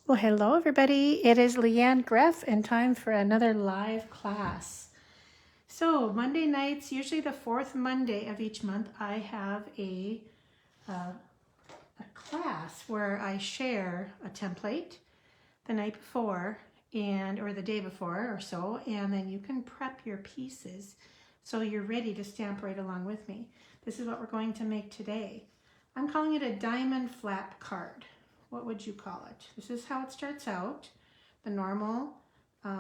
Well, hello everybody. It is Leanne Greff and time for another live class. So Monday nights, usually the fourth Monday of each month, I have a class where I share a template the night before or the day before or so, and then you can prep your pieces so you're ready to stamp right along with me. This is what we're going to make today. I'm calling it a diamond flap card. What would you call it? This is how it starts out. The normal,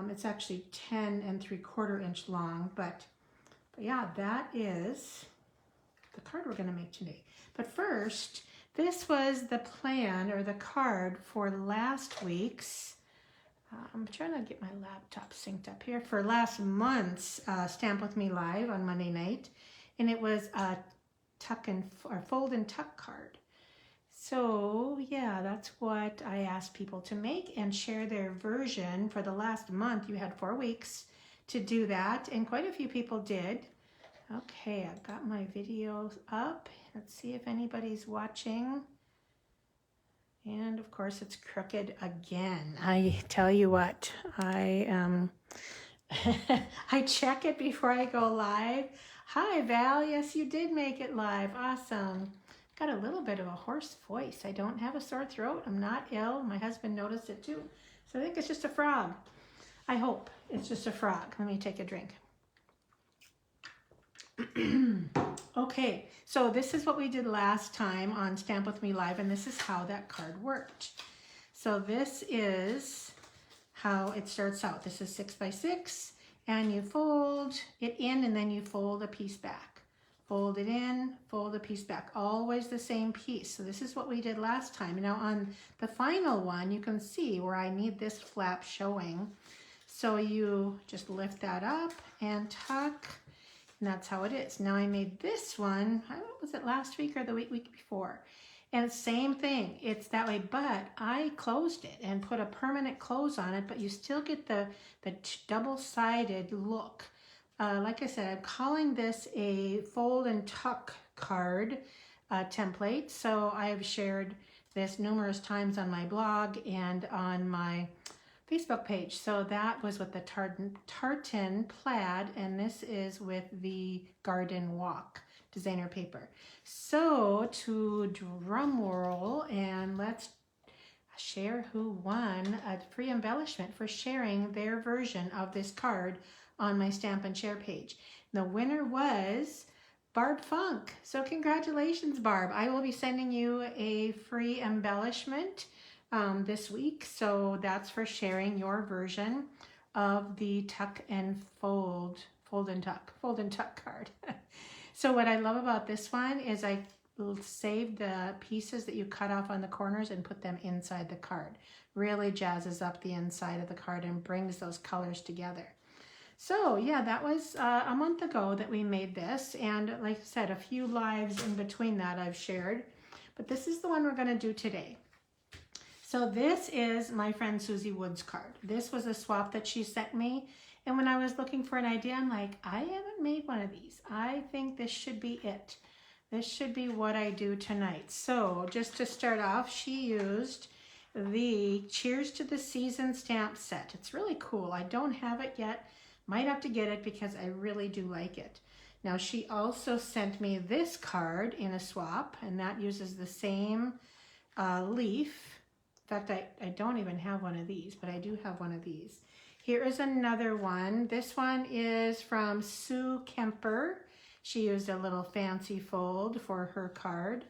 it's actually 10 3/4 inch long, but yeah, that is the card we're going to make today. But first, this was the plan or the card for last week's. I'm trying to get my laptop synced up here for last month's Stamp With Me Live on Monday night, and it was a fold and tuck card. So yeah, that's what I asked people to make and share their version for the last month. You had 4 weeks to do that, and quite a few people did. Okay, I've got my videos up. Let's see if anybody's watching. And of course it's crooked again. I tell you what, I check it before I go live. Hi Val, yes you did make it live, awesome. Got a little bit of a hoarse voice. I don't have a sore throat, I'm not ill. My husband noticed it too. So I think it's just a frog. I hope it's just a frog. Let me take a drink. Okay, so this is what we did last time on Stamp With Me Live, and this is how that card worked. So this is how it starts out. This is 6 by 6, and you fold it in and then you fold a piece back. Fold it in, fold a piece back, always the same piece. So this is what we did last time. Now on the final one, you can see where I need this flap showing. So you just lift that up and tuck, and that's how it is. Now I made this one, was it last week or the week before? And same thing, it's that way, but I closed it and put a permanent close on it, but you still get the double-sided look. Like I said, I'm calling this a fold and tuck card template. So I have shared this numerous times on my blog and on my Facebook page. So that was with the tartan plaid, and this is with the garden walk designer paper. So to drum roll, and let's share who won a free embellishment for sharing their version of this card on my Stamp and Share page. The winner was Barb Funk. So congratulations, Barb. I will be sending you a free embellishment this week. So that's for sharing your version of the tuck and fold and tuck card. So what I love about this one is I save the pieces that you cut off on the corners and put them inside the card. Really jazzes up the inside of the card and brings those colors together. So yeah, that was a month ago that we made this, and like I said, a few lives in between that I've shared, but this is the one we're going to do today. So this is my friend Susie Wood's card. This was a swap that she sent me, and when I was looking for an idea, I'm like, I haven't made one of these. I think this should be it. This should be what I do tonight. So just to start off, she used the Cheers to the Season stamp set. It's really cool. I don't have it yet. Might have to get it because I really do like it. Now she also sent me this card in a swap, and that uses the same leaf. In fact, I don't even have one of these, but I do have one of these. Here is another one. This one is from Sue Kemper. She used a little fancy fold for her card.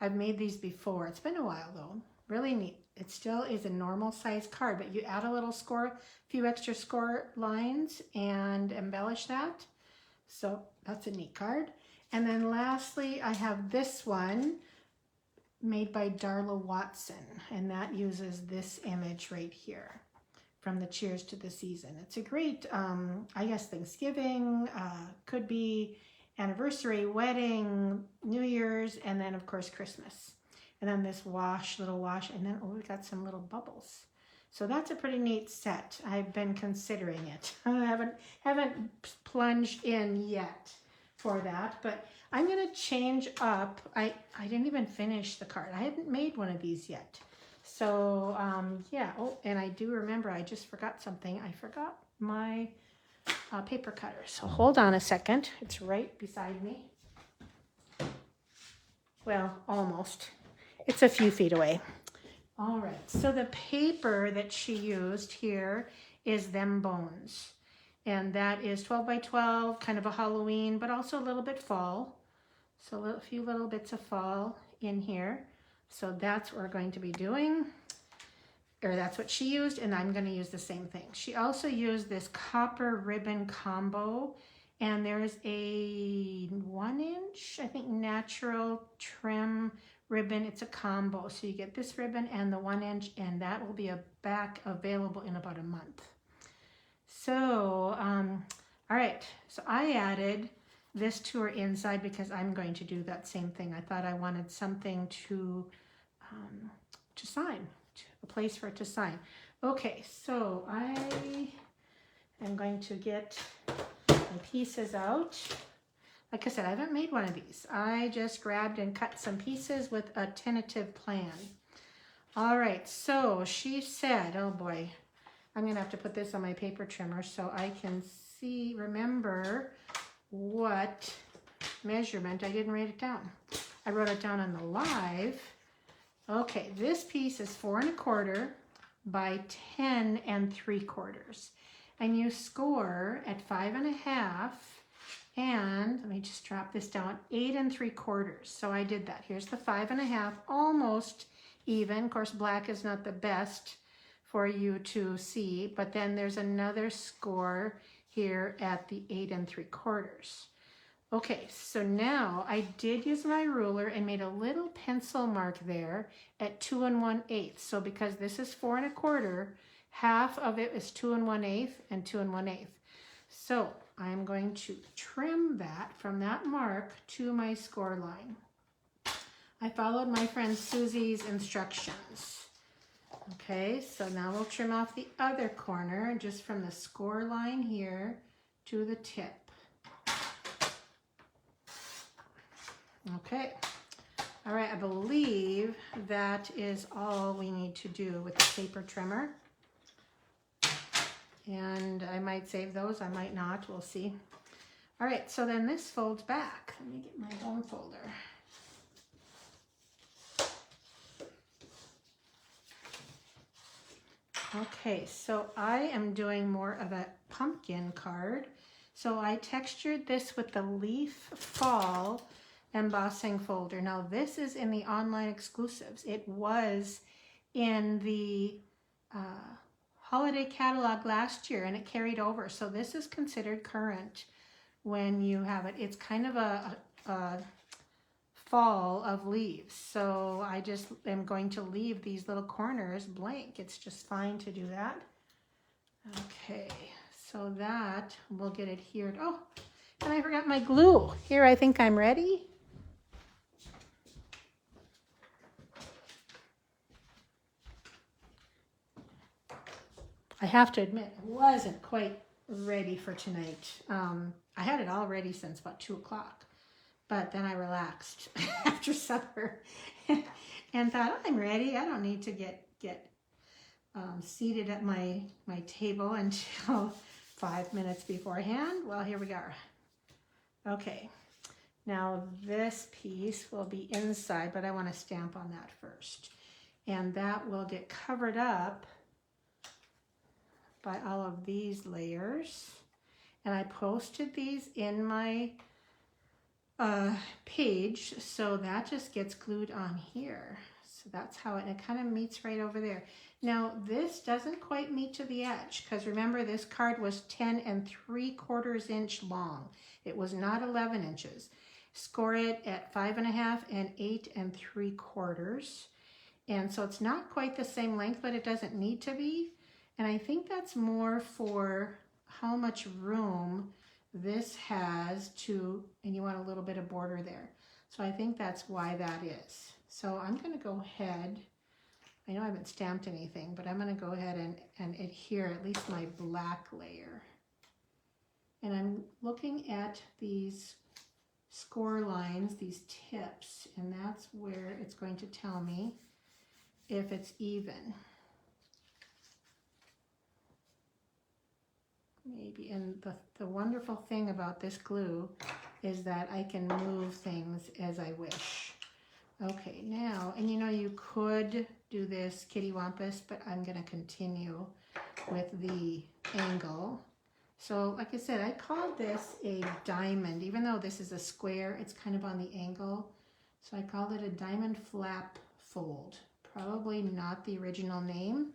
I've made these before. It's been a while though. Really neat. It still is a normal size card, but you add a little score, few extra score lines and embellish that. So that's a neat card. And then lastly, I have this one made by Darla Watson, and that uses this image right here from the Cheers to the Season. It's a great, I guess, Thanksgiving, could be anniversary, wedding, New Year's, and then of course Christmas. And then this little wash, and then we got some little bubbles. So that's a pretty neat set. I've been considering it. I haven't plunged in yet for that, but I'm gonna change up. I didn't even finish the card. I hadn't made one of these yet. So yeah, oh, and I do remember I just forgot something. I forgot my paper cutter. So hold on a second. It's right beside me. Well, almost. It's a few feet away. All right, so the paper that she used here is Them Bones. And that is 12 by 12, kind of a Halloween, but also a little bit fall. So a few little bits of fall in here. So that's what we're going to be doing. Or that's what she used, and I'm going to use the same thing. She also used this copper ribbon combo, and there's a 1-inch, I think, natural trim ribbon. It's a combo, so you get this ribbon and the 1-inch, and that will be back available in about a month. So, all right, so I added this to her inside because I'm going to do that same thing. I thought I wanted something to sign, a place for it to sign. Okay, so I am going to get my pieces out. Like I said, I haven't made one of these. I just grabbed and cut some pieces with a tentative plan. All right, so she said, oh boy, I'm gonna have to put this on my paper trimmer so I can remember what measurement. I didn't write it down. I wrote it down on the live. Okay, this piece is 4 1/4 by 10 3/4. And you score at 5 1/2, and let me just drop this down, 8 3/4. So I did that. Here's the 5 1/2, almost even. Of course, black is not the best for you to see, but then there's another score here at the 8 3/4. Okay, so now I did use my ruler and made a little pencil mark there at 2 1/8. So because this is 4 1/4, half of it is 2 1/8 and 2 1/8. So I'm going to trim that from that mark to my score line. I followed my friend Susie's instructions. Okay, so now we'll trim off the other corner just from the score line here to the tip. Okay, all right, I believe that is all we need to do with the paper trimmer. And I might save those, I might not, we'll see. All right, so then this folds back. Let me get my bone folder. Okay, so I am doing more of a pumpkin card. So I textured this with the Leaf Fall embossing folder. Now this is in the online exclusives. It was in the holiday catalog last year and it carried over. So this is considered current when you have it. It's kind of a fall of leaves. So I just am going to leave these little corners blank. It's just fine to do that. Okay, so that will get adhered. Oh, and I forgot my glue. Here, I think I'm ready. I have to admit, I wasn't quite ready for tonight. I had it all ready since about 2 o'clock, but then I relaxed after supper and thought, I'm ready. I don't need to get seated at my table until 5 minutes beforehand. Well, here we are. Okay, now this piece will be inside, but I want to stamp on that first. And that will get covered up by all of these layers. And I posted these in my page, so that just gets glued on here. So that's how it kind of meets right over there. Now this doesn't quite meet to the edge because remember this card was 10 3/4 inch long. It was not 11 inches. Score it at 5 1/2 and 8 3/4. And so it's not quite the same length, but it doesn't need to be. And I think that's more for how much room this has to, and you want a little bit of border there. So I think that's why that is. So I'm going to go ahead, I know I haven't stamped anything, but I'm going to go ahead and adhere at least my black layer. And I'm looking at these score lines, these tips, and that's where it's going to tell me if it's even. Maybe, and the wonderful thing about this glue is that I can move things as I wish. Okay, now, and you know, you could do this kitty wampus, but I'm going to continue with the angle. So like I said, I called this a diamond, even though this is a square, it's kind of on the angle. So I called it a diamond flap fold. Probably not the original name,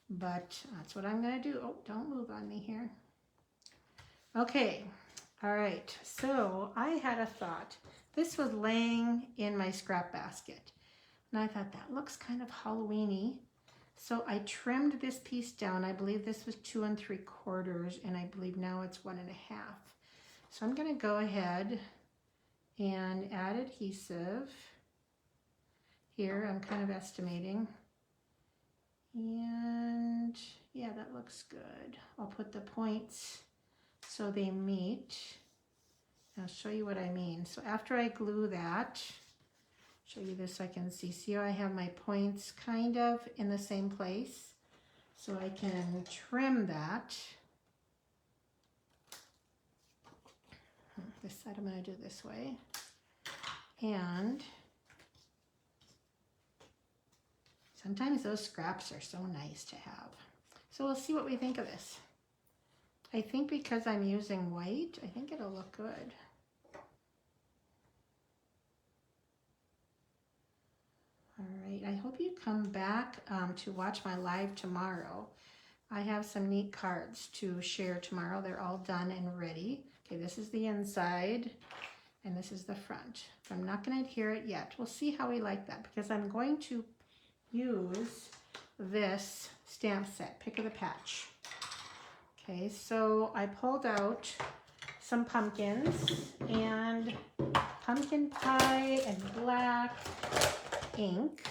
but that's what I'm going to do. Oh, don't move on me here. Okay, all right, so I had a thought. This was laying in my scrap basket, and I thought that looks kind of Halloween-y. So I trimmed this piece down. I believe this was 2 3/4, and I believe now it's 1 1/2. So I'm going to go ahead and add adhesive. Here, I'm kind of estimating. And yeah, that looks good. I'll put the points so they meet. I'll show you what I mean. So after I glue that, show you this so I can see. See how I have my points kind of in the same place? So I can trim that. This side I'm going to do this way. And sometimes those scraps are so nice to have. So we'll see what we think of this. I think because I'm using white, I think it'll look good. All right, I hope you come back to watch my live tomorrow. I have some neat cards to share tomorrow. They're all done and ready. Okay, this is the inside and this is the front. I'm not going to adhere it yet. We'll see how we like that because I'm going to use this stamp set, Pick of the Patch. Okay, so I pulled out some pumpkins and pumpkin pie and black ink.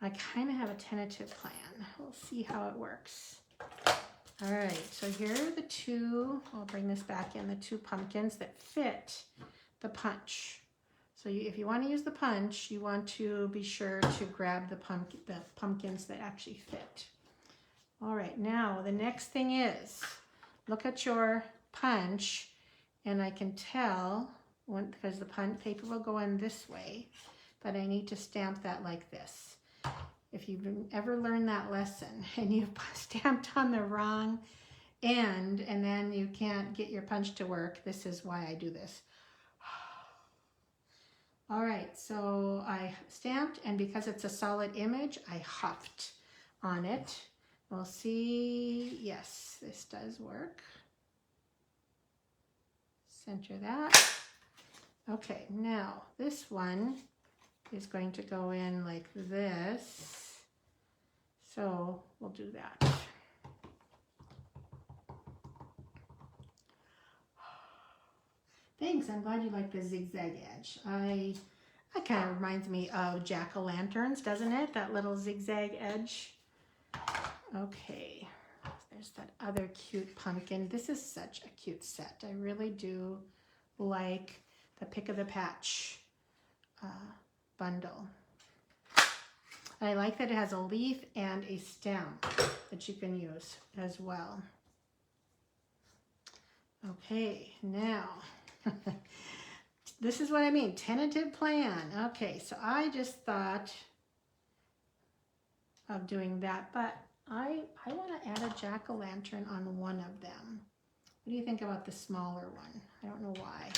I kind of have a tentative plan. We'll see how it works. All right, so here are the two, I'll bring this back in, the two pumpkins that fit the punch. So if you want to use the punch, you want to be sure to grab the pumpkins that actually fit. All right, now the next thing is, look at your punch, and I can tell, because the paper will go in this way, but I need to stamp that like this. If you've ever learned that lesson and you've stamped on the wrong end and then you can't get your punch to work, this is why I do this. All right, so I stamped, and because it's a solid image, I huffed on it. We'll see. Yes, this does work. Center that. Okay, now this one is going to go in like this. So we'll do that. Thanks, I'm glad you like the zigzag edge. That kind of reminds me of jack-o'-lanterns, doesn't it? That little zigzag edge. Okay, there's that other cute pumpkin. This is such a cute set. I really do like the Pick of the Patch bundle. I like that it has a leaf and a stem that you can use as well. Okay, now, this is what I mean, tentative plan. Okay, so I just thought of doing that, but I want to add a jack-o'-lantern on one of them. What do you think about the smaller one? I don't know why.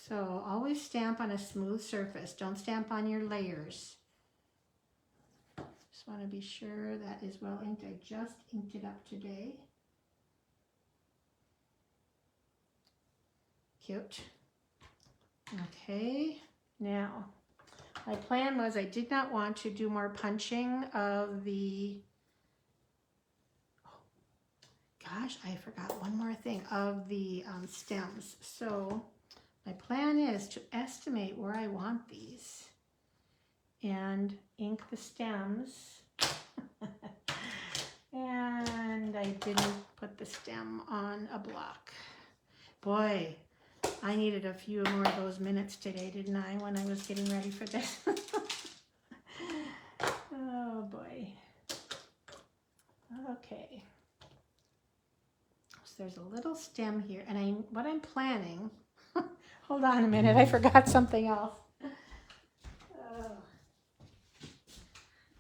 So always stamp on a smooth surface. Don't stamp on your layers. Just want to be sure that is well inked. I just inked it up today. Cute. Okay, now my plan was I did not want to do more punching of the, oh, gosh, I forgot one more thing, of the stems. So my plan is to estimate where I want these and ink the stems. And I didn't put the stem on a block. Boy, I needed a few more of those minutes today, didn't I, when I was getting ready for this? there's a little stem here, and what I'm planning, hold on a minute, I forgot something else.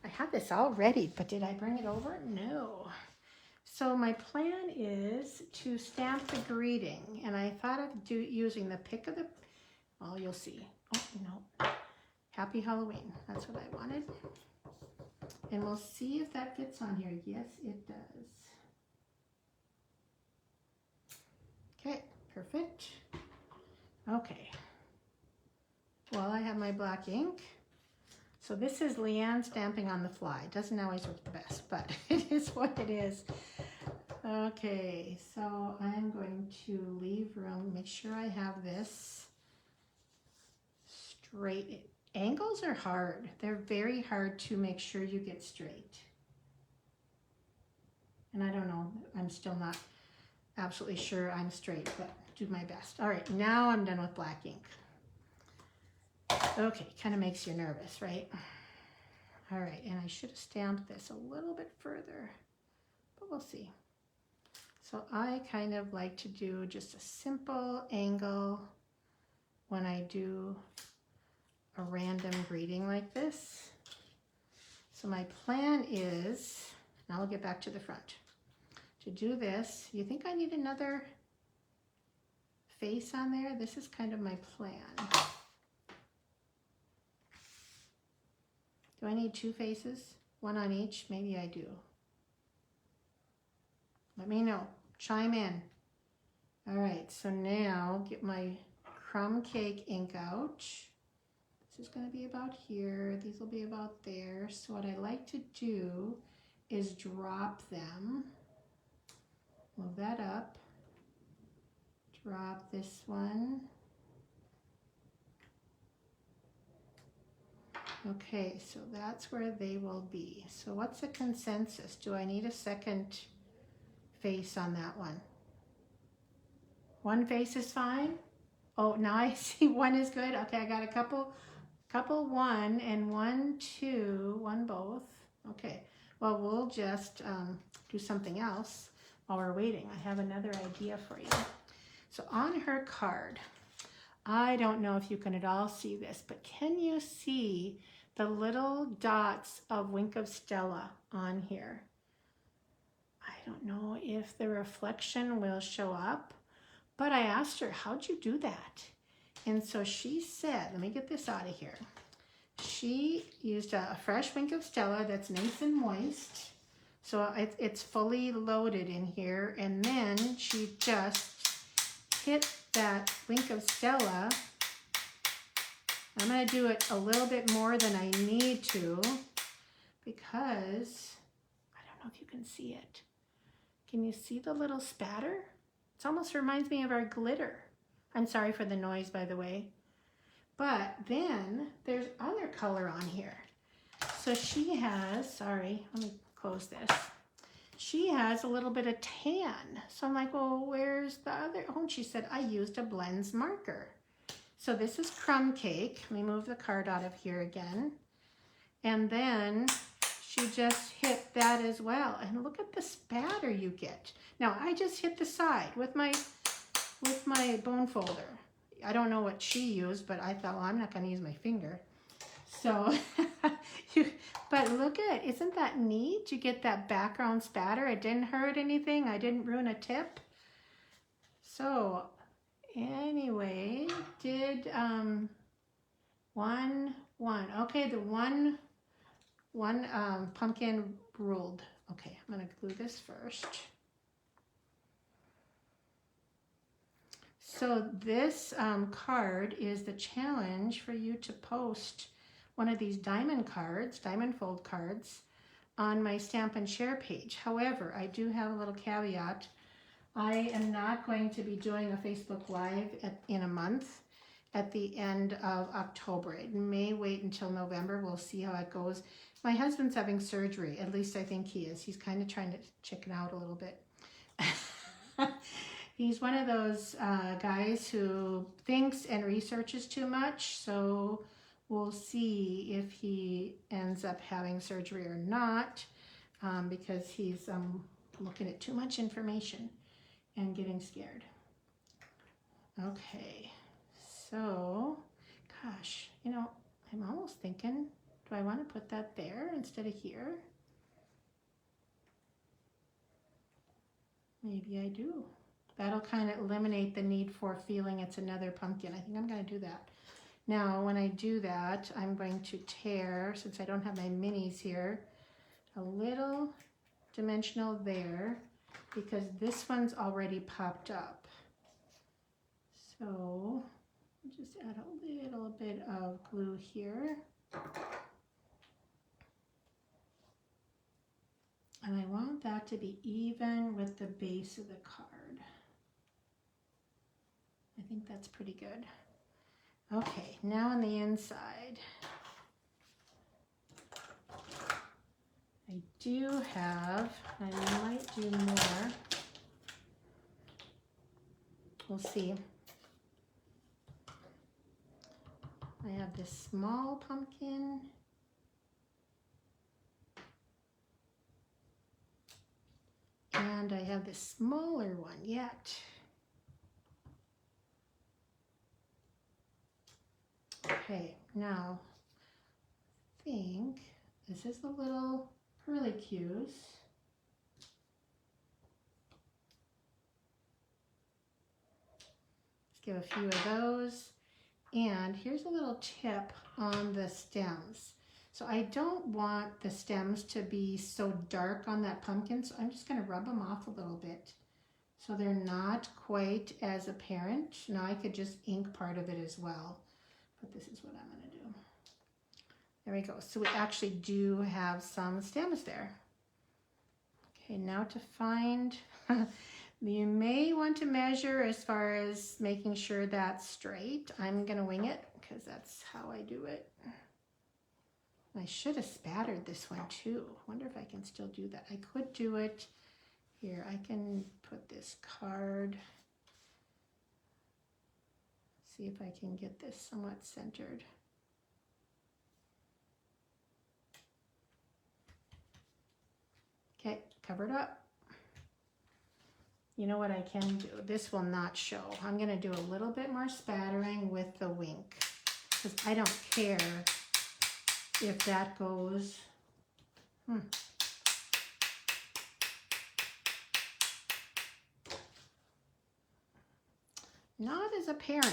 I have this all ready, but did I bring it over? No. So my plan is to stamp the greeting, and I thought of using the pick of the, oh, you'll see. Oh, no. Happy Halloween. That's what I wanted. And we'll see if that fits on here. Yes, it does. Okay, perfect. Okay. Well, I have my black ink. So this is Leanne stamping on the fly. It doesn't always work the best, but it is what it is. Okay, so I'm going to leave room, make sure I have this straight. Angles are hard. They're very hard to make sure you get straight. And I don't know, I'm still not absolutely sure I'm straight, but do my best. All right, now I'm done with black ink. Okay, kind of makes you nervous, right? All right, and I should have stamped this a little bit further, but we'll see. So I kind of like to do just a simple angle when I do a random greeting like this. So my plan is, now I'll get back to the front. To do this, you think I need another face on there? This is kind of my plan. Do I need two faces? One on each? Maybe I do. Let me know. Chime in. All right, so now get my crumb cake ink out. This is going to be about here. These will be about there. So what I like to do is drop them. Move that up. Drop this one. Okay, so that's where they will be. So what's the consensus? Do I need a second face on that one? One face is fine? Oh, now I see one is good. Okay, I got a couple one and one, two, one both. Okay, well, we'll just do something else while we're waiting. I have another idea for you. So on her card, I don't know if you can at all see this, but can you see the little dots of Wink of Stella on here? I don't know if the reflection will show up, but I asked her, how'd you do that? And so she said, let me get this out of here. She used a fresh Wink of Stella that's nice and moist. So it's fully loaded in here. And then she just hit that Wink of Stella. I'm going to do it a little bit more than I need to because I don't know if you can see it. Can you see the little spatter? It almost reminds me of our glitter. I'm sorry for the noise, by the way. But then there's other color on here. So she has, sorry, let me close this. She has a little bit of tan. So I'm like, well, where's the other? Oh, and she said, I used a Blends marker. So this is crumb cake. Let me move the card out of here again. And then she just hit that as well. And look at the spatter you get. Now I just hit the side with my bone folder. I don't know what she used, but I thought, well, I'm not going to use my finger. So, but look at, isn't that neat? You get that background spatter. It didn't hurt anything. I didn't ruin a tip. So anyway, did one. Okay, the one pumpkin ruled. Okay, I'm going to glue this first. So this card is the challenge for you to post one of these diamond cards, diamond fold cards, on my Stamp and Share page. However, I do have a little caveat. I am not going to be doing a Facebook Live in a month at the end of October. It may wait until November. We'll see how it goes. My husband's having surgery. At least I think he is. He's kind of trying to chicken out a little bit. He's one of those guys who thinks and researches too much, so we'll see if he ends up having surgery or not, because he's looking at too much information. and getting scared. Okay, so, gosh, you know, I'm almost thinking, do I want to put that there instead of here? Maybe I do. That'll kind of eliminate the need for feeling it's another pumpkin. I think I'm going to do that. Now, when I do that, I'm going to tear, since I don't have my minis here, a little dimensional there, because this one's already popped up. So, just add a little bit of glue here. And I want that to be even with the base of the card. I think that's pretty good. Okay, now on the inside, I do have, I might do more. We'll see. I have this small pumpkin. And I have this smaller one yet. Okay, now I think this is the little curlicues. Let's give a few of those. And here's a little tip on the stems. So I don't want the stems to be so dark on that pumpkin, so I'm just going to rub them off a little bit so they're not quite as apparent. Now I could just ink part of it as well, but this is what I'm going to do. There we go. So we actually do have some stems there. Okay, now to find, you may want to measure as far as making sure that's straight. I'm going to wing it because that's how I do it. I should have spattered this one too. I wonder if I can still do that. I could do it here. I can put this card. See if I can get this somewhat centered. Okay, covered up. You know what I can do? This will not show. I'm going to do a little bit more spattering with the wink because I don't care if that goes. Not as apparent.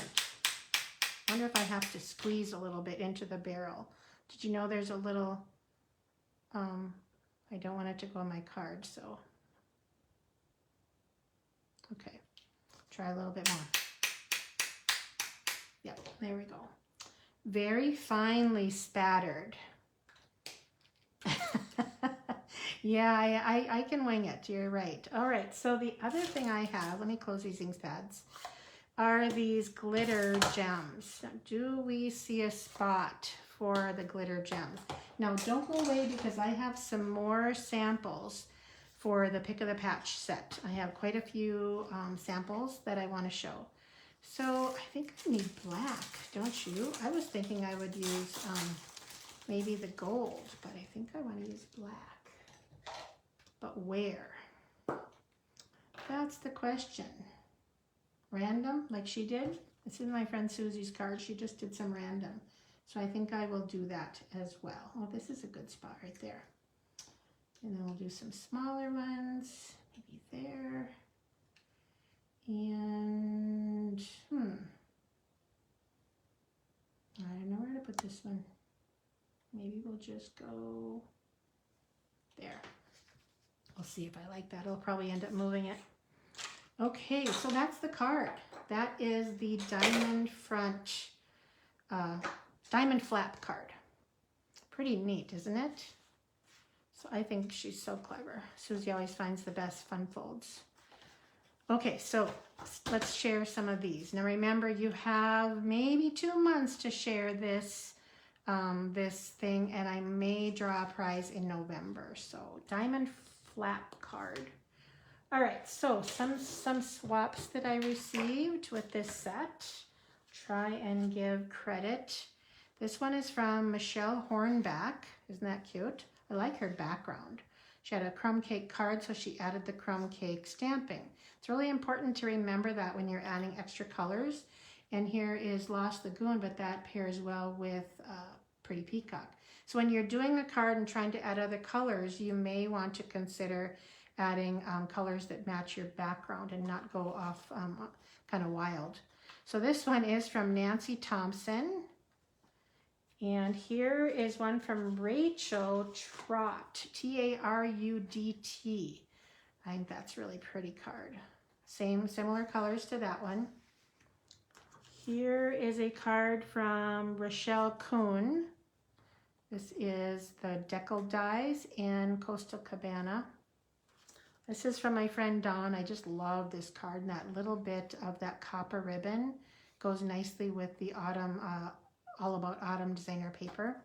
I wonder if I have to squeeze a little bit into the barrel. Did you know there's a little, I don't want it to go on my card, so. Okay, try a little bit more. Yep, there we go. Very finely spattered. Yeah, I can wing it, you're right. All right, so the other thing I have, let me close these ink pads, are these glitter gems. Do we see a spot for the glitter gems? Now don't go away because I have some more samples for the Pick of the Patch set. I have quite a few samples that I want to show. So I think I need black, don't you? I was thinking I would use maybe the gold, but I think I want to use black. But where? That's the question. Random, like she did? This is my friend Susie's card. She just did some random. So I think I will do that as well. Oh, this is a good spot right there. And then we'll do some smaller ones, maybe there. And, I don't know where to put this one. Maybe we'll just go there. We'll see if I like that. I'll probably end up moving it. Okay, so that's the card. That is the diamond front, diamond flap card. Pretty neat, isn't it? So I think she's so clever. Susie always finds the best fun folds. Okay, so let's share some of these. Now remember, you have maybe 2 months to share this, this thing, and I may draw a prize in November. So diamond flap card. All right, so some swaps that I received with this set. Try and give credit. This one is from Michelle Hornback. Isn't that cute? I like her background. She had a crumb cake card, so she added the crumb cake stamping. It's really important to remember that when you're adding extra colors. And here is Lost Lagoon, but that pairs well with Pretty Peacock. So when you're doing a card and trying to add other colors, you may want to consider adding colors that match your background and not go off kind of wild. So this one is from Nancy Thompson. And here is one from Rachel Trott, T-A-R-U-D-T. I think that's really pretty card. Similar colors to that one. Here is a card from Rochelle Kuhn. This is the Deckle Dies in Coastal Cabana. This is from my friend Dawn. I just love this card, and that little bit of that copper ribbon goes nicely with the autumn, All About Autumn designer paper.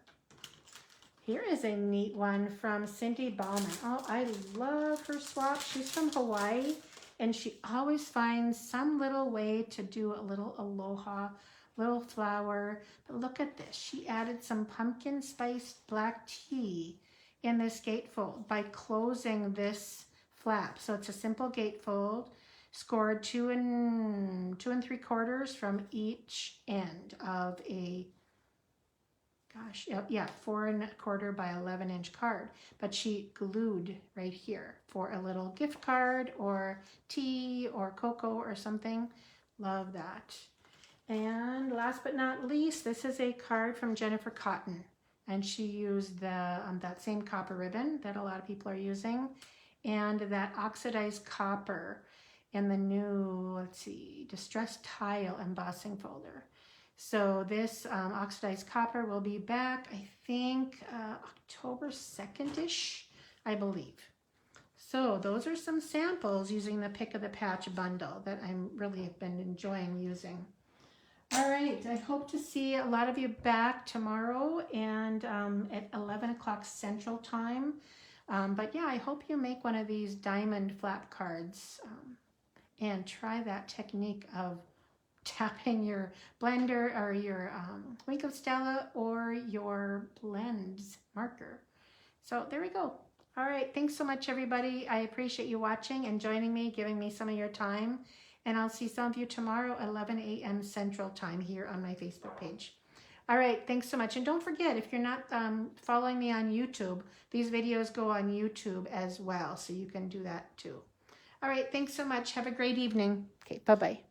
Here is a neat one from Cindy Bauman. Oh, I love her swap. She's from Hawaii, and she always finds some little way to do a little aloha, little flower. But look at this. She added some pumpkin spiced black tea in this gatefold by closing this flap. So it's a simple gatefold, scored 2 3/4 from each end of a 4 1/4 by 11-inch card, but she glued right here for a little gift card or tea or cocoa or something. Love that. And last but not least, this is a card from Jennifer Cotton, and she used the that same copper ribbon that a lot of people are using, and that oxidized copper in the new, let's see, Distressed Tile embossing folder. So this oxidized copper will be back, I think, October 2nd-ish, I believe. So those are some samples using the Pick of the Patch bundle that I'm really have been enjoying using. All right, I hope to see a lot of you back tomorrow and at 11 o'clock Central Time. But yeah, I hope you make one of these diamond flap cards and try that technique of tapping your blender or your Wink of Stella or your blends marker. So there we go. All right, thanks so much, everybody. I appreciate you watching and joining me, giving me some of your time. And I'll see some of you tomorrow at 11 a.m. Central Time here on my Facebook page. All right, thanks so much. And don't forget, if you're not following me on YouTube, these videos go on YouTube as well, so you can do that too. All right, thanks so much. Have a great evening. Okay, bye-bye.